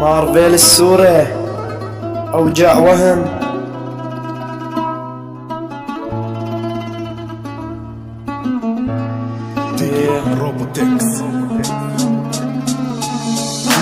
مارفيل السوري، أوجاع وهم.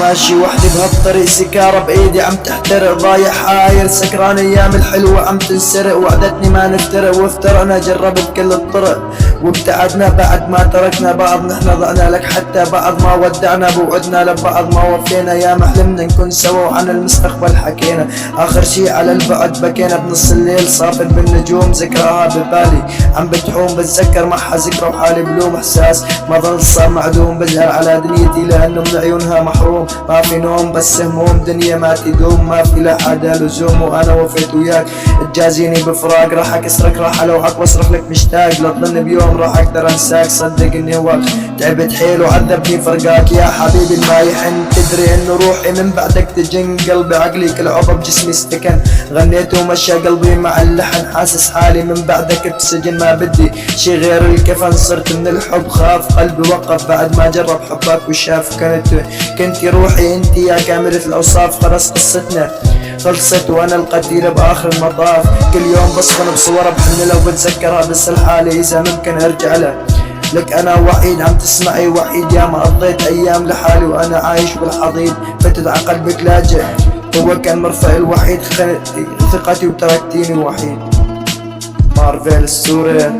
ماشي وحدي بهالطريق، سكارة بايدي عم تحترق، ضايع حاير سكران، ايام الحلوة عم تنسرق، وعدتني ما نفترق وافترقنا، جربت كل الطرق وابتعدنا بعد ما تركنا بعض، نحن ضعنا لك حتى بعض ما ودعنا، بوعدنا لبعض ما وفينا، يا ما حلمنا نكون سوا وعن المستقبل حكينا، اخر شي على البعد بكينا، بنص الليل صافر بالنجوم ذكراها ببالي، عم بتحوم بتذكر معها ذكرى وحالي بلوم، احساس ما ظل صار معدوم، بزهر على دنيتي لانه من عيونها محروم، ما في نوم بس هموم، دنيا ما تدوم، ما في لحدا لزوم، وانا وفيت وياك تجازيني بفراق، راح اكسرك راح الوعك واصرخ لك مشتاق، لا تظن بيوم راح اقدر انساك، صدقني وقت تعبت حيل وعذبني فرقاك، يا حبيبي ما يحن، تدري انه روحي من بعدك تجن، قلبي عقلي كل عضو بجسمي استكن، غنيت ومشى قلبي مع اللحن، حاسس حالي من بعدك بسجن، ما بدي شي غير الكفن، صرت من الحب خاف، قلبي وقف بعد ما جرب حبك وشاف، كنت روحي انت يا كاملة الاوصاف، خلص قصتنا خلصت وانا القتيل باخر المطاف، كل يوم بصفن بصورة بحن لو بتذكرها، بس الحالة اذا ممكن ارجع لك انا وحيد، عم تسمعي وحيد، يا ما قضيت ايام لحالي وانا عايش بالحضيض، فتت على قلبك لاجئ، هو كان مرفأ الوحيد، ثقتي وتركتيني وحيد. مارفيل السوري.